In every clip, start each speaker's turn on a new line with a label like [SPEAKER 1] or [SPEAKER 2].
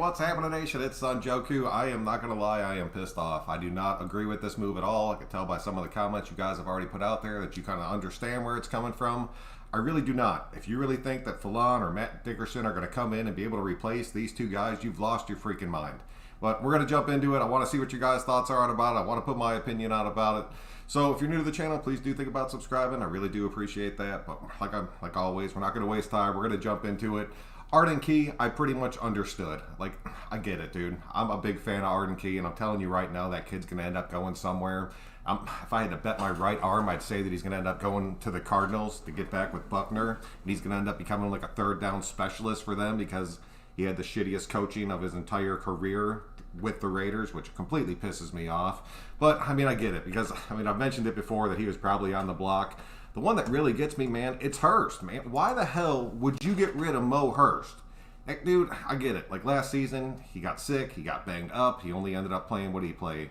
[SPEAKER 1] What's happening, Nation? It's Son Joku. I am not going to lie, I am pissed off. I do not agree with this move at all. I can tell by some of the comments you guys have already put out there that you kind of understand where it's coming from. I really do not. If you really think that Fallon or Matt Dickerson are going to come in and be able to replace these two guys, you've lost your freaking mind. But we're going to jump into it. I want to see what your guys' thoughts are about it. I want to put my opinion out about it. So if you're new to the channel, please do think about subscribing. I really do appreciate that. But like always, we're not going to waste time. We're going to jump into it. Arden Key, I pretty much understood. Like, I get it, dude. I'm a big fan of Arden Key, and I'm telling you right now, that kid's going to end up going somewhere. If I had to bet my right arm, I'd say that he's going to end up going to the Cardinals to get back with Buckner. And he's going to end up becoming like a third down specialist for them because he had the shittiest coaching of his entire career with the Raiders, which completely pisses me off. But, I mean, I get it because, I mean, I've mentioned it before that he was probably on the block. The one that really gets me, man, it's Hurst, man. Why the hell would you get rid of Mo Hurst? Like, dude, I get it. Like, last season, he got sick. He got banged up. He only ended up playing, what did he play?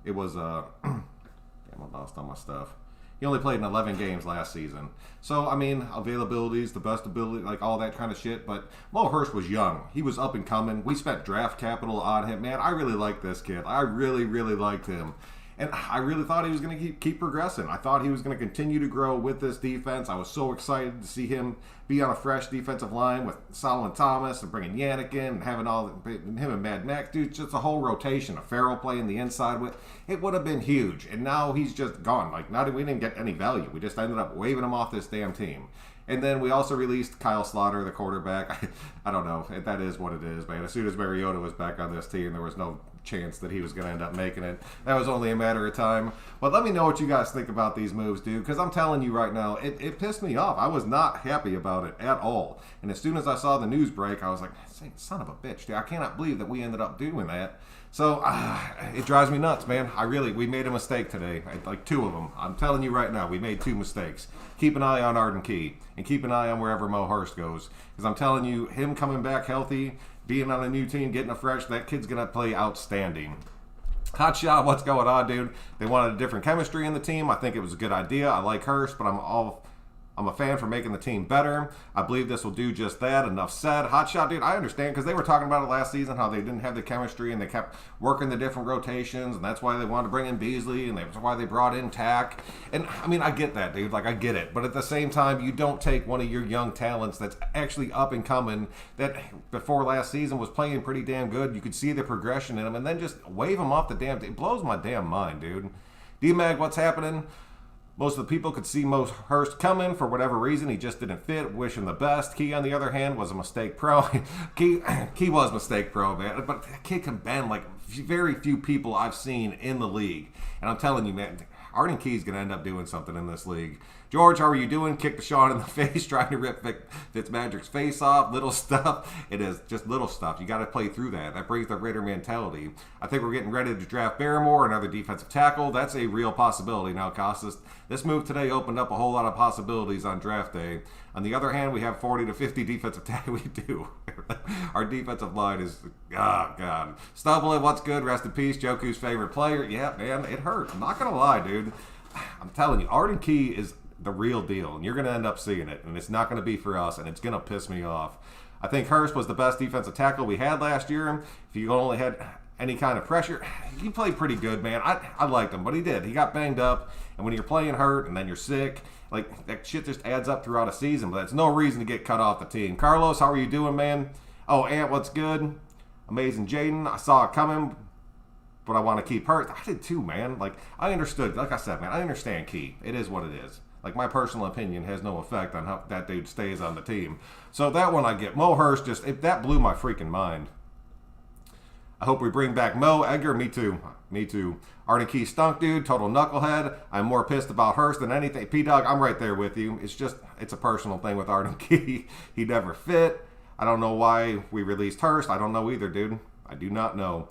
[SPEAKER 1] It was, damn, I lost all my stuff. He only played in 11 games last season. So, I mean, availabilities, the best ability, like all that kind of shit. But Mo Hurst was young. He was up and coming. We spent draft capital on him. Man, I really like this kid. I really, really liked him. And I really thought he was going to keep progressing. I thought he was going to continue to grow with this defense. I was so excited to see him be on a fresh defensive line with Solomon Thomas and bringing Yannick in and having him and Mad Max. Dude, just a whole rotation. A Farrell playing the inside with. It would have been huge. And now he's just gone. Like, we didn't get any value. We just ended up waving him off this damn team. And then we also released Kyle Slaughter, the quarterback. I don't know. That is what it is, man. As soon as Mariota was back on this team, there was no chance that he was going to end up making it. That was only a matter of time. But let me know what you guys think about these moves, dude, because I'm telling you right now, it pissed me off. I was not happy about it at all. And as soon as I saw the news break, I was like, son of a bitch, dude. I cannot believe that we ended up doing that. So, it drives me nuts, man. We made a mistake today. Like two of them. I'm telling you right now, we made two mistakes. Keep an eye on Arden Key. And keep an eye on wherever Mo Hurst goes. Because I'm telling you, him coming back healthy, being on a new team, getting a fresh, that kid's going to play outstanding. Hot shot, what's going on, dude? They wanted a different chemistry in the team. I think it was a good idea. I like Hurst, but I'm a fan for making the team better. I believe this will do just that. Enough said. Hot shot, dude, I understand because they were talking about it last season, how they didn't have the chemistry and they kept working the different rotations, and that's why they wanted to bring in Beasley, and that's why they brought in Tack. And, I mean, I get that, dude. Like, I get it. But at the same time, you don't take one of your young talents that's actually up and coming, that before last season was playing pretty damn good. You could see the progression in him, and then just wave him off the damn thing. It blows my damn mind, dude. D-Mag, what's happening? Most of the people could see Mo Hurst coming for whatever reason. He just didn't fit. Wish him the best. Key, on the other hand, was a mistake pro. Key was mistake pro, man. But that kid can bend like very few people I've seen in the league. And I'm telling you, man, Arden Key's going to end up doing something in this league. George, how are you doing? Kicked Deshaun in the face, trying to rip Fitzmagic's face off. Little stuff. It is just little stuff. You got to play through that. That brings the Raider mentality. I think we're getting ready to draft Barrymore, another defensive tackle. That's a real possibility now, Costas. This move today opened up a whole lot of possibilities on draft day. On the other hand, we have 40 to 50 defensive tackle. We do. Our defensive line is, oh, God. Stubble, what's good? Rest in peace. Joku's favorite player. Yeah, man, it hurt. I'm not going to lie, dude. I'm telling you, Arden Key is the real deal, and you're going to end up seeing it, and it's not going to be for us, and it's going to piss me off. I think Hurst was the best defensive tackle we had last year. If you only had any kind of pressure, he played pretty good, man. I liked him, but he did. He got banged up, and when you're playing hurt and then you're sick, like, that shit just adds up throughout a season, but that's no reason to get cut off the team. Carlos, how are you doing, man? Oh, Ant, what's good? Amazing Jaden, I saw it coming, but I want to keep Hurst. I did too, man. Like, I understood. Like I said, man, I understand Key. It is what it is. Like, my personal opinion has no effect on how that dude stays on the team. So that one I get. Mo Hurst, that blew my freaking mind. I hope we bring back Mo. Edgar, me too. Me too. Arden Key stunk, dude. Total knucklehead. I'm more pissed about Hurst than anything. P-Dog, I'm right there with you. It's a personal thing with Arden Key. He never fit. I don't know why we released Hurst. I don't know either, dude. I do not know.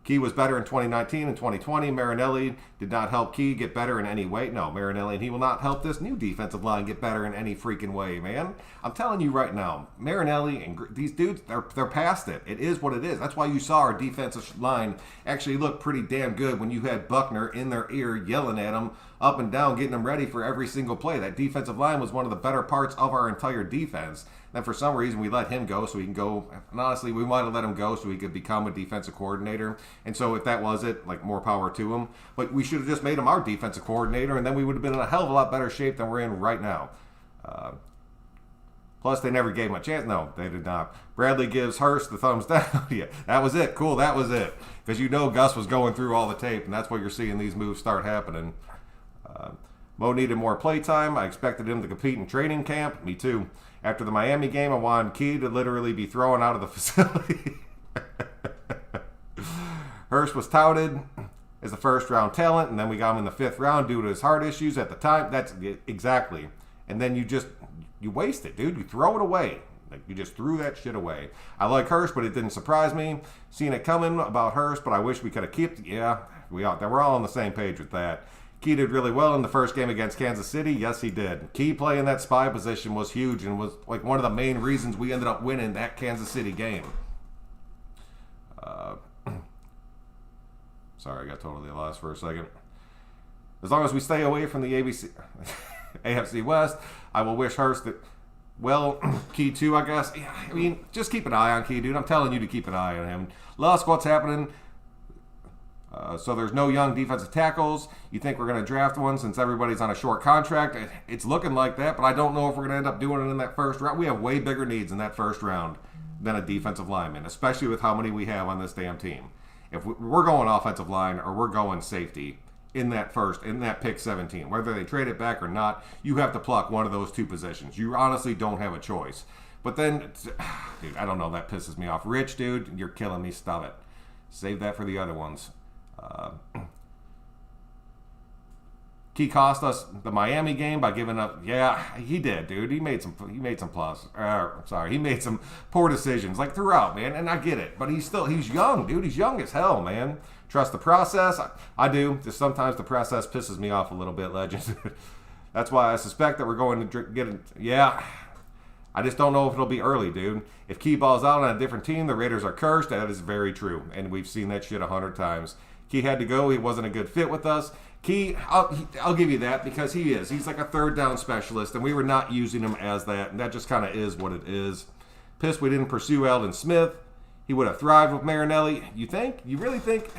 [SPEAKER 1] Key was better in 2019 and 2020. Marinelli did not help Key get better in any way. No, Marinelli, and he will not help this new defensive line get better in any freaking way, man. I'm telling you right now, Marinelli and these dudes, they're past it. It is what it is. That's why you saw our defensive line actually look pretty damn good when you had Buckner in their ear yelling at them up and down, getting them ready for every single play. That defensive line was one of the better parts of our entire defense. Then for some reason we let him go so he can go. And honestly, we might have let him go so he could become a defensive coordinator. And so if that was it, like, more power to him. But we should have just made him our defensive coordinator, and then we would have been in a hell of a lot better shape than we're in right now. Plus, they never gave him a chance. No, they did not. Bradley gives Hurst the thumbs down. Yeah, that was it. Cool, that was it. Because you know Gus was going through all the tape, and that's why you're seeing these moves start happening. Mo needed more play time. I expected him to compete in training camp. Me too. After the Miami game, I wanted Key to literally be thrown out of the facility. Hurst was touted as the first-round talent, and then we got him in the 5th round due to his heart issues at the time. That's exactly. And then you waste it, dude. You throw it away. Like, you just threw that shit away. I like Hurst, but it didn't surprise me. Seeing it coming about Hurst, but I wish we could have kept it. Yeah, we're all on the same page with that. Key did really well in the first game against Kansas City. Yes, he did. Key playing that spy position was huge and was like one of the main reasons we ended up winning that Kansas City game. Sorry, I got totally lost for a second. As long as we stay away from the AFC West, I will wish Hurst that, well, Key too, I guess. Yeah, I mean, just keep an eye on Key, dude. I'm telling you to keep an eye on him. Lusk, what's happening? So there's no young defensive tackles. You think we're going to draft one since everybody's on a short contract? It's looking like that, but I don't know if we're going to end up doing it in that first round. We have way bigger needs in that first round than a defensive lineman, especially with how many we have on this damn team. If we're going offensive line or we're going safety in that pick 17, whether they trade it back or not, you have to pluck one of those two positions. You honestly don't have a choice. But then, dude, I don't know. That pisses me off. Rich, dude, you're killing me. Stop it. Save that for the other ones. Key cost us the Miami game by giving up. Yeah, he did, dude. He made some poor decisions like throughout, man. And I get it, but he's young, dude. He's young as hell, man. Trust the process. I do. Just sometimes the process pisses me off a little bit, Legend. That's why I suspect that we're going to get it. Yeah. I just don't know if it'll be early, dude. If Key balls out on a different team, the Raiders are cursed. That is very true. And we've seen that shit 100 times. Key had to go. He wasn't a good fit with us. Key, I'll give you that because he is. He's like a third down specialist, and we were not using him as that. And that just kind of is what it is. Pissed we didn't pursue Eldon Smith. He would have thrived with Marinelli. You think? You really think?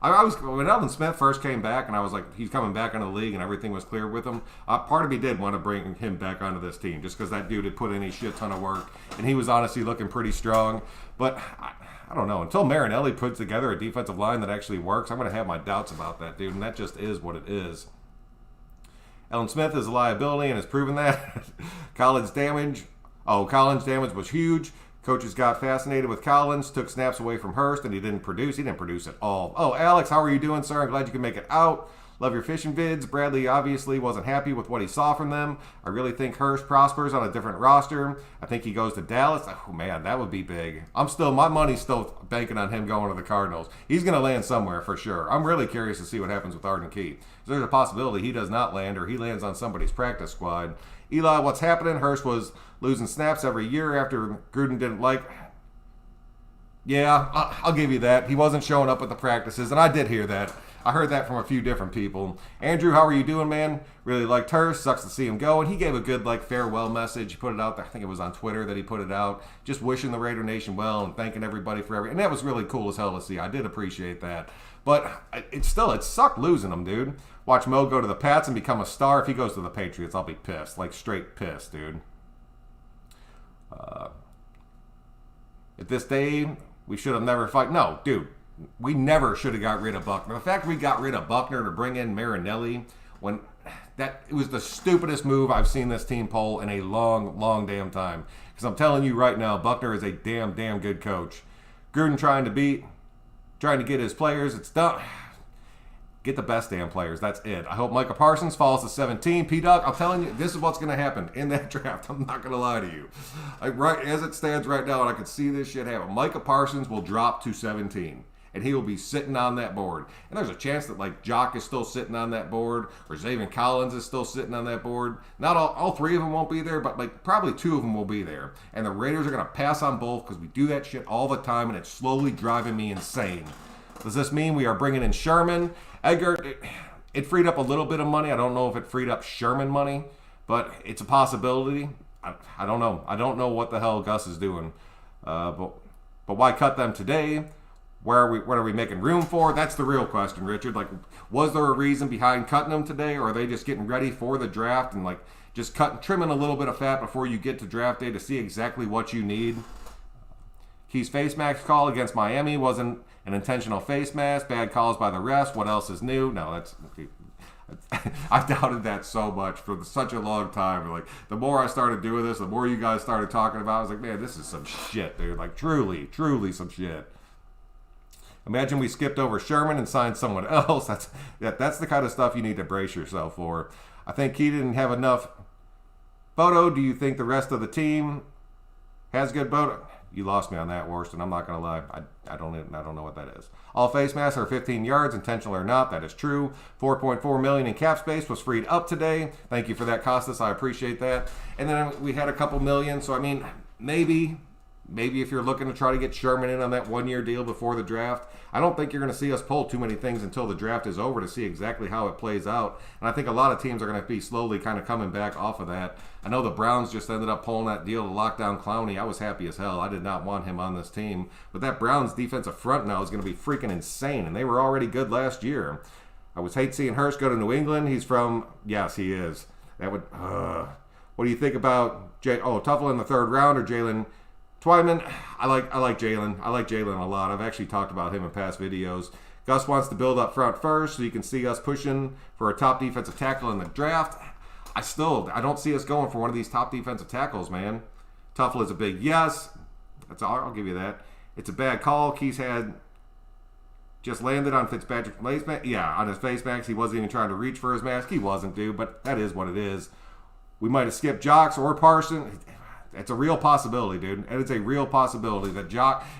[SPEAKER 1] When Eldon Smith first came back, and I was like, he's coming back into the league, and everything was clear with him. Part of me did want to bring him back onto this team, just because that dude had put in a shit ton of work, and he was honestly looking pretty strong. But I don't know. Until Marinelli puts together a defensive line that actually works, I'm going to have my doubts about that, dude, and that just is what it is. Eldon Smith is a liability and has proven that. Collins' damage was huge. Coaches got fascinated with Collins, took snaps away from Hurst, and he didn't produce. He didn't produce at all. Oh, Alex, how are you doing, sir? I'm glad you can make it out. Love your fishing vids. Bradley obviously wasn't happy with what he saw from them. I really think Hurst prospers on a different roster. I think he goes to Dallas. Oh, man, that would be big. My money's still banking on him going to the Cardinals. He's going to land somewhere for sure. I'm really curious to see what happens with Arden Key. There's a possibility he does not land or he lands on somebody's practice squad. Eli, what's happening? Hurst was losing snaps every year after Gruden didn't like. Yeah, I'll give you that. He wasn't showing up at the practices, and I did hear that. I heard that from a few different people. Andrew, how are you doing, man? Really liked Hurst. Sucks to see him go. And he gave a good, farewell message. He put it out there. I think it was on Twitter that he put it out. Just wishing the Raider Nation well and thanking everybody for everything. And that was really cool as hell to see. I did appreciate that. But it sucked losing him, dude. Watch Mo go to the Pats and become a star. If he goes to the Patriots, I'll be pissed. Straight pissed, dude. At this day, we should have never fight. No, dude. We never should have got rid of Buckner. The fact we got rid of Buckner to bring in Marinelli, it was the stupidest move I've seen this team pull in a long, long damn time. Because I'm telling you right now, Buckner is a damn good coach. Gruden trying to get his players. It's done. Get the best damn players. That's it. I hope Micah Parsons falls to 17. P-Dog, I'm telling you, this is what's going to happen in that draft. I'm not going to lie to you. Right as it stands right now, and I can see this shit happen, Micah Parsons will drop to 17. And he will be sitting on that board. And there's a chance that Jock is still sitting on that board, or Zaven Collins is still sitting on that board. Not all three of them won't be there, but probably two of them will be there. And the Raiders are going to pass on both because we do that shit all the time, and it's slowly driving me insane. Does this mean we are bringing in Sherman? Edgar, it freed up a little bit of money. I don't know if it freed up Sherman money, but it's a possibility. I don't know. I don't know what the hell Gus is doing. But why cut them today? What are we making room for? That's the real question, Richard. Like, was there a reason behind cutting them today, or are they just getting ready for the draft and like just trimming a little bit of fat before you get to draft day to see exactly what you need? Key's face mask call against Miami wasn't an intentional face mask. Bad calls by the refs. What else is new? No, that's... I doubted that so much for such a long time. Like, the more I started doing this, the more you guys started talking about it, I was like, man, this is some shit, dude. Like, truly some shit. Imagine we skipped over Sherman and signed someone else. That's the kind of stuff you need to brace yourself for. I think Key didn't have enough. Bodo, do you think the rest of the team has good Bodo? You lost me on that, Worst, and I'm not going to lie. I don't know what that is. All face masks are 15 yards, intentional or not. That is true. $4.4 million in cap space was freed up today. Thank you for that, Costas. I appreciate that. And then we had a couple million. So, I mean, maybe if you're looking to try to get Sherman in on that one-year deal before the draft, I don't think you're going to see us pull too many things until the draft is over to see exactly how it plays out. And I think a lot of teams are going to be slowly kind of coming back off of that. I know the Browns just ended up pulling that deal to lock down Clowney. I was happy as hell. I did not want him on this team. But that Browns defensive front now is going to be freaking insane. And they were already good last year. I was hate seeing Hurst go to New England. He's from... Yes, he is. That would... What do you think about... Tuffle in the third round or Jalen... Twyman, I like Jalen. I like Jalen a lot. I've actually talked about him in past videos. Gus wants to build up front first, so you can see us pushing for a top defensive tackle in the draft. I don't see us going for one of these top defensive tackles, man. Tuffle is a big yes. That's all. I'll give you that. It's a bad call. Keys had just landed on Fitzpatrick's face mask. Yeah, on his face mask. He wasn't even trying to reach for his mask. He wasn't, dude, but that is what it is. We might have skipped Jocks or Parson. It's a real possibility, dude. And it's a real possibility that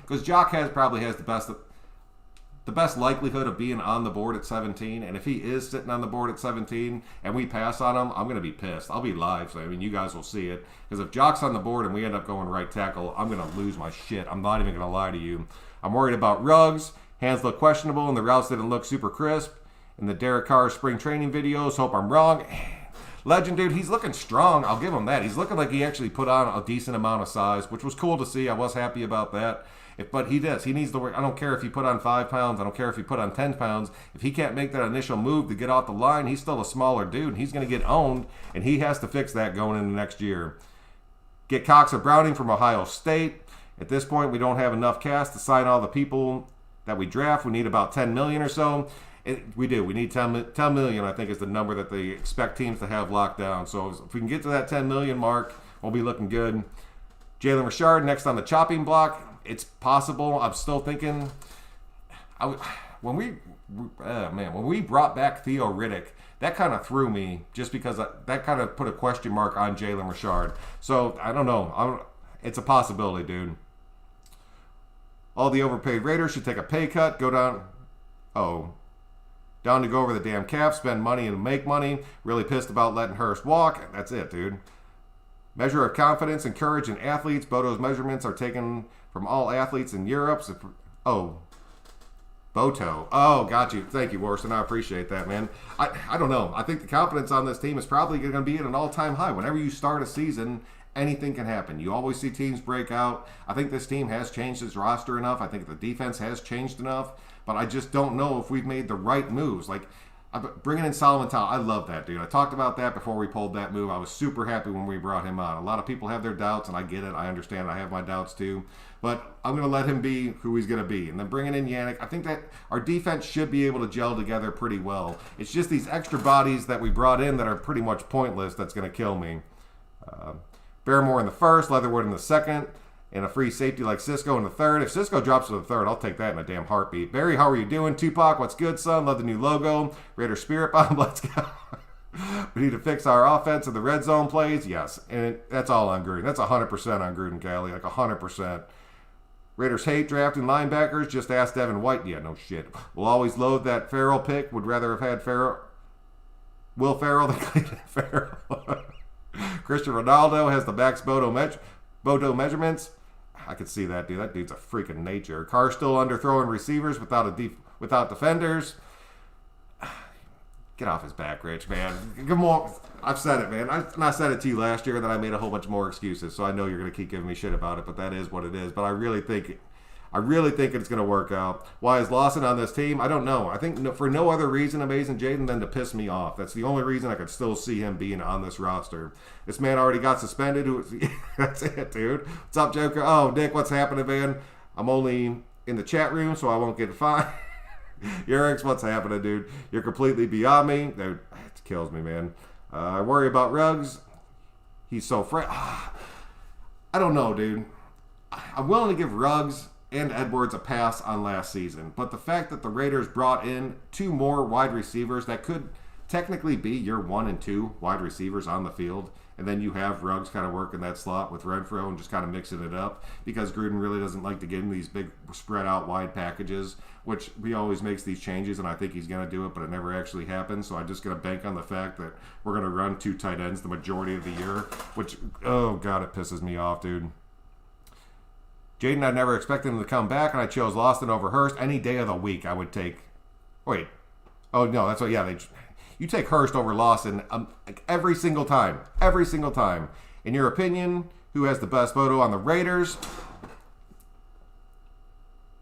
[SPEAKER 1] because Jock probably has the best likelihood of being on the board at 17. And if he is sitting on the board at 17 and we pass on him, I'm going to be pissed. I'll be live, so I mean, you guys will see it. Because if Jock's on the board and we end up going right tackle, I'm going to lose my shit. I'm not even going to lie to you. I'm worried about Ruggs. Hands look questionable and the routes didn't look super crisp. In the Derek Carr spring training videos, hope I'm wrong. Legend, dude, he's looking strong. I'll give him that. He's looking like he actually put on a decent amount of size, which was cool to see. I was happy about that. But he does. He needs to work. I don't care if he put on 5 pounds. I don't care if he put on 10 pounds. If he can't make that initial move to get off the line, he's still a smaller dude. And he's going to get owned, and he has to fix that going into next year. Get Cox or Browning from Ohio State. At this point, we don't have enough cash to sign all the people that we draft. We need about $10 million or so. We do. We need 10 million, I think, is the number that they expect teams to have locked down. So if we can get to that 10 million mark, we'll be looking good. Jalen Richard next on the chopping block. It's possible. I'm still thinking. When we brought back Theo Riddick, that kind of threw me just because that kind of put a question mark on Jalen Richard. So I don't know. It's a possibility, dude. All the overpaid Raiders should take a pay cut, go down. Down to go over the damn cap, spend money and make money. Really pissed about letting Hurst walk. That's it, dude. Measure of confidence and courage in athletes. Bodo's measurements are taken from all athletes in Europe. Boto. Oh, got you. Thank you, Worston. I appreciate that, man. I don't know. I think the confidence on this team is probably going to be at an all-time high. Whenever you start a season, anything can happen. You always see teams break out. I think this team has changed its roster enough. I think the defense has changed enough. But I just don't know if we've made the right moves. Like, bringing in Solomon Towell, I love that, dude. I talked about that before we pulled that move. I was super happy when we brought him on. A lot of people have their doubts, and I get it. I understand. I have my doubts, too. But I'm going to let him be who he's going to be. And then bringing in Yannick, I think that our defense should be able to gel together pretty well. It's just these extra bodies that we brought in that are pretty much pointless that's going to kill me. Barrymore in the first, Leatherwood in the second. And a free safety like Cisco in the third. If Cisco drops to the third, I'll take that in a damn heartbeat. Barry, how are you doing? Tupac, what's good, son? Love the new logo. Raider Spirit Bomb, let's go. We need to fix our offense and the red zone plays. Yes, and that's all on Gruden. That's 100% on Gruden, Cali. Like 100%. Raiders hate drafting linebackers. Just ask Devin White. Yeah, no shit. We'll always load that Farrell pick. Would rather have had Will Farrell than Clayton Farrell. Cristiano Ronaldo has the max Bodo measurements. I could see that, dude. That dude's a freaking nature. Carr still underthrowing receivers without defenders. Get off his back, Rich, man. Come on. I've said it, man. I said it to you last year, and then I made a whole bunch more excuses. So I know you're going to keep giving me shit about it, but that is what it is. But I really think it's going to work out. Why is Lawson on this team? I don't know. I think for no other reason, Amazing Jaden, than to piss me off. That's the only reason I could still see him being on this roster. This man already got suspended. That's it, dude. What's up, Joker? Oh, Nick, what's happening, man? I'm only in the chat room, so I won't get fined. Yerix, what's happening, dude? You're completely beyond me. Dude, it kills me, man. I worry about Ruggs. He's so fresh. I don't know, dude. I'm willing to give Ruggs and Edwards a pass on last season, but the fact that the Raiders brought in 2 more wide receivers that could technically be your 1 and 2 wide receivers on the field, and then you have Ruggs kind of working that slot with Renfro and just kind of mixing it up, because Gruden really doesn't like to get in these big spread out wide packages, which he always makes these changes, and I think he's going to do it, but it never actually happens. So I'm just going to bank on the fact that we're going to run 2 tight ends the majority of the year, which, oh God, it pisses me off, dude. Jaden, I never expected him to come back, and I chose Lawson over Hurst. Any day of the week I would take. Wait. Oh, no, that's what, yeah, you take Hurst over Lawson like every single time. Every single time. In your opinion, who has the best photo on the Raiders?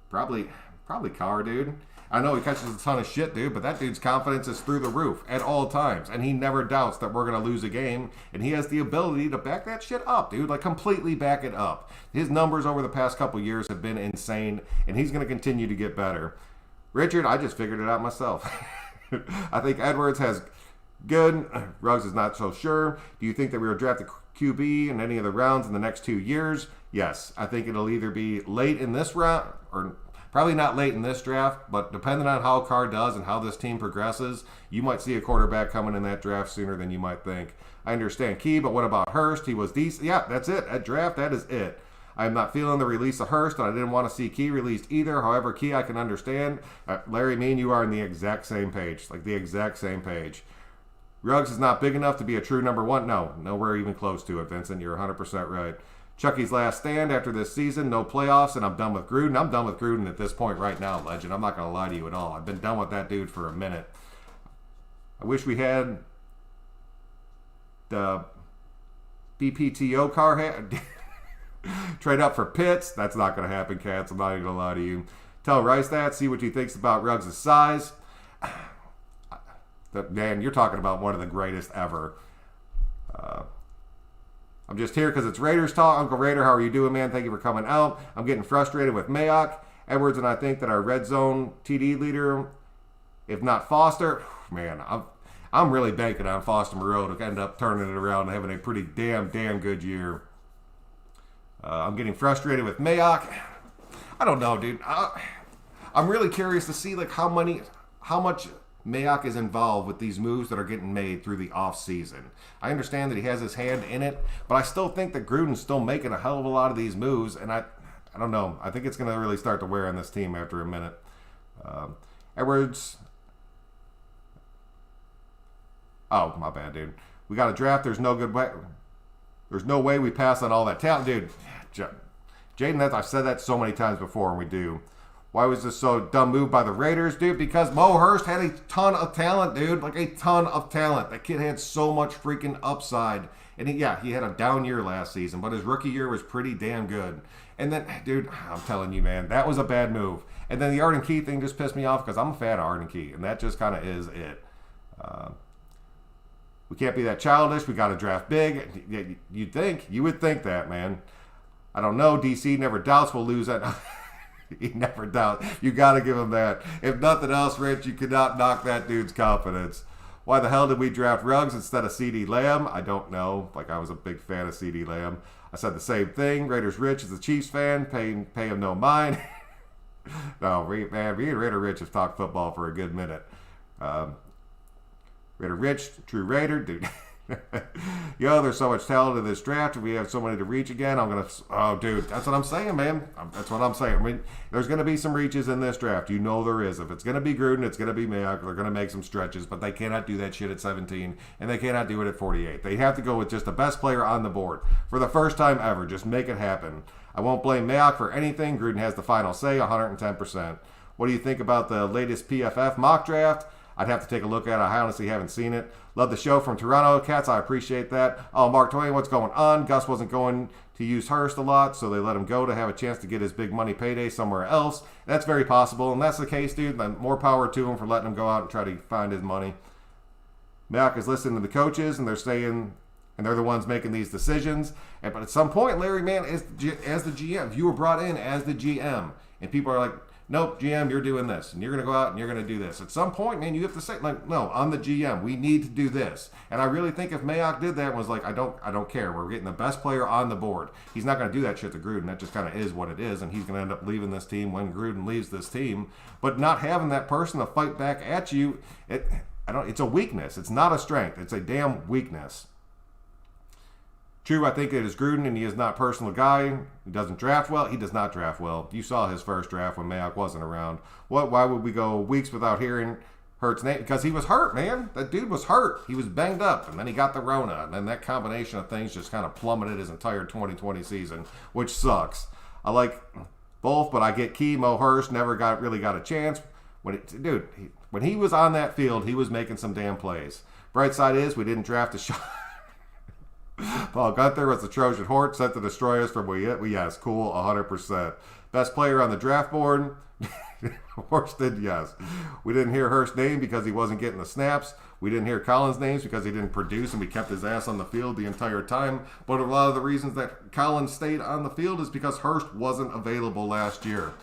[SPEAKER 1] Probably Carr, dude. I know he catches a ton of shit, dude, but that dude's confidence is through the roof at all times, and he never doubts that we're going to lose a game, and he has the ability to back that shit up, dude, like completely back it up. His numbers over the past couple years have been insane, and he's going to continue to get better. Richard, I just figured it out myself. I think Edwards has good. Ruggs is not so sure. Do you think that we will draft a QB in any of the rounds in the next 2 years? Yes. I think it'll either be late in this round, or probably not late in this draft, but depending on how Carr does and how this team progresses, you might see a quarterback coming in that draft sooner than you might think. I understand Key, but what about Hurst? He was decent. Yeah, that's it. At draft, that is it. I'm not feeling the release of Hurst, and I didn't want to see Key released either. However, Key, I can understand. Larry, me and you are on the exact same page. Like, the exact same page. Ruggs is not big enough to be a true number 1. No, nowhere even close to it, Vincent. You're 100% right. Chucky's last stand after this season, no playoffs, and I'm done with Gruden. I'm done with Gruden at this point right now, legend. I'm not going to lie to you at all. I've been done with that dude for a minute. I wish we had the BPTO car trade up for Pitts. That's not going to happen, Cats. I'm not even going to lie to you. Tell Rice that. See what he thinks about Ruggs' size. Man, you're talking about one of the greatest ever. I'm just here because it's Raiders talk. Uncle Raider, how are you doing, man? Thank you for coming out. I'm getting frustrated with Mayock, Edwards, and I think that our red zone TD leader, if not Foster, man, I'm really banking on Foster Moreau to end up turning it around and having a pretty damn good year. I'm getting frustrated with Mayock. I don't know, dude. I'm really curious to see like how much Mayock is involved with these moves that are getting made through the offseason. I understand that he has his hand in it, but I still think that Gruden's still making a hell of a lot of these moves, and I don't know. I think it's going to really start to wear on this team after a minute. Edwards. Oh, my bad, dude. We got a draft. There's no good way. There's no way we pass on all that talent, dude. Jaden, I've said that so many times before, and we do. Why was this so dumb move by the Raiders, dude? Because Mo Hurst had a ton of talent, dude. Like a ton of talent. That kid had so much freaking upside. And he had a down year last season, but his rookie year was pretty damn good. And then, dude, I'm telling you, man, that was a bad move. And then the Arden Key thing just pissed me off because I'm a fan of Arden Key, and that just kind of is it. We can't be that childish. We got to draft big. You would think that, man. I don't know. DC never doubts we'll lose that. He never doubts. You got to give him that. If nothing else, Rich, you cannot knock that dude's confidence. Why the hell did we draft Ruggs instead of CeeDee Lamb? I don't know. Like, I was a big fan of CeeDee Lamb. I said the same thing. Raiders Rich is a Chiefs fan. Pay him no mind. No, man, me and Raider Rich have talked football for a good minute. Raider Rich, true Raider, dude. Yo, there's so much talent in this draft. We have so many to reach again. Oh, dude, that's what I'm saying, man. That's what I'm saying. I mean, there's going to be some reaches in this draft. You know there is. If it's going to be Gruden, it's going to be Mayock. They're going to make some stretches, but they cannot do that shit at 17, and they cannot do it at 48. They have to go with just the best player on the board. For the first time ever, just make it happen. I won't blame Mayock for anything. Gruden has the final say, 110%. What do you think about the latest PFF mock draft? I'd have to take a look at it. I honestly haven't seen it. Love the show from Toronto Cats. I appreciate that. Oh, Mark Twain, what's going on? Gus wasn't going to use Hurst a lot, so they let him go to have a chance to get his big money payday somewhere else. That's very possible, and that's the case, dude. Then more power to him for letting him go out and try to find his money. Mac is listening to the coaches, and they're saying, and they're the ones making these decisions. But at some point, Larry, man, as the GM, if you were brought in as the GM, and people are like, nope, GM, you're doing this, and you're going to go out and you're going to do this. At some point, man, you have to say, like, no, I'm the GM. We need to do this. And I really think if Mayock did that and was like, I don't care. We're getting the best player on the board. He's not going to do that shit to Gruden. That just kind of is what it is, and he's going to end up leaving this team when Gruden leaves this team. But not having that person to fight back at you, it's a weakness. It's not a strength. It's a damn weakness. True, I think it is Gruden, and he is not a personal guy. He doesn't draft well. He does not draft well. You saw his first draft when Mayock wasn't around. Why would we go weeks without hearing Hurt's name? Because he was hurt, man. That dude was hurt. He was banged up, and then he got the Rona, and then that combination of things just kind of plummeted his entire 2020 season, which sucks. I like both, but I get Key. Mo Hurst never really got a chance. When he was on that field, he was making some damn plays. Bright side is we didn't draft a shot. Paul Gunther was the Trojan horse sent to destroy us from yes, cool, 100%. Best player on the draft board, Hurst did, yes. We didn't hear Hurst's name because he wasn't getting the snaps. We didn't hear Collins' names because he didn't produce, and we kept his ass on the field the entire time. But a lot of the reasons that Collins stayed on the field is because Hurst wasn't available last year.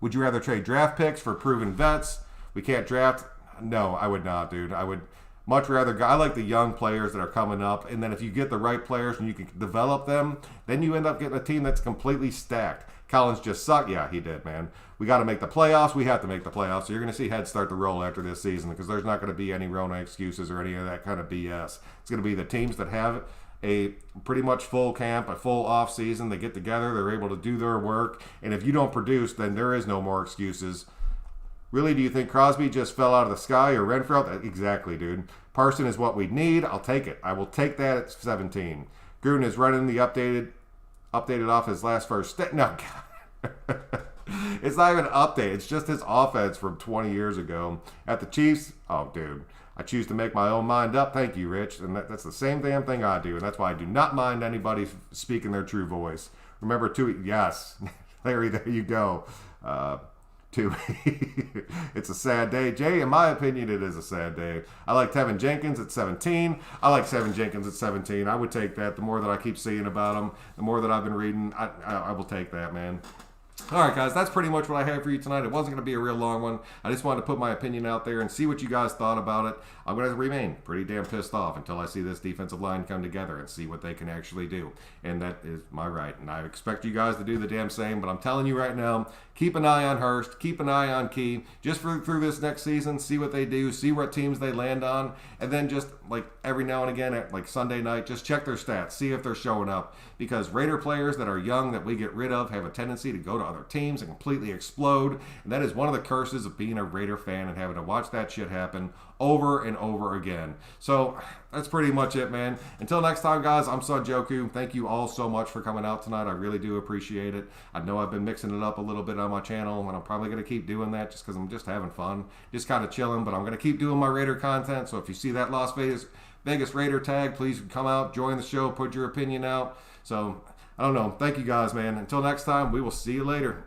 [SPEAKER 1] Would you rather trade draft picks for proven vets? We can't draft. No, I would not, dude. I would much rather I like the young players that are coming up, and then if you get the right players and you can develop them, then you end up getting a team that's completely stacked. Collins just sucked. Yeah, he did, man. We got to make the playoffs. We have to make the playoffs. So you're going to see heads start to roll after this season because there's not going to be any Rona excuses or any of that kind of BS. It's going to be the teams that have a pretty much full camp, a full off season. They get together. They're able to do their work. And if you don't produce, then there is no more excuses. Really, do you think Crosby just fell out of the sky or Renfro? Exactly, dude. Parson is what we need. I'll take it. I will take that at 17. Gruden is running the updated off his last first step. No, it's not even an update. It's just his offense from 20 years ago. At the Chiefs, oh, dude, I choose to make my own mind up. Thank you, Rich. And that's the same damn thing I do. And that's why I do not mind anybody speaking their true voice. Remember, yes, Larry, there you go. It's a sad day. Jay, in my opinion, it is a sad day. I like Tevin Jenkins at 17. I like Tevin Jenkins at 17. I would take that. The more that I keep seeing about him, the more that I've been reading, I will take that, man. All right, guys, that's pretty much what I have for you tonight. It wasn't going to be a real long one. I just wanted to put my opinion out there and see what you guys thought about it. I'm going to remain pretty damn pissed off until I see this defensive line come together and see what they can actually do. And that is my right. And I expect you guys to do the damn same. But I'm telling you right now, keep an eye on Hurst. Keep an eye on Key. Just through this next season, see what they do. See what teams they land on. And then just, like, every now and again at, like, Sunday night, just check their stats. See if they're showing up. Because Raider players that are young that we get rid of have a tendency to go to other teams and completely explode. And that is one of the curses of being a Raider fan and having to watch that shit happen over and over again. So that's pretty much it, man. Until next time, guys, I'm Son Joku. Thank you all so much for coming out tonight. I really do appreciate it. I know I've been mixing it up a little bit on my channel, and I'm probably going to keep doing that just because I'm just having fun, just kind of chilling. But I'm going to keep doing my Raider content. So if you see that Las Vegas Raider tag, please come out, join the show, put your opinion out. So I don't know. Thank you guys, man. Until next time, we will see you later.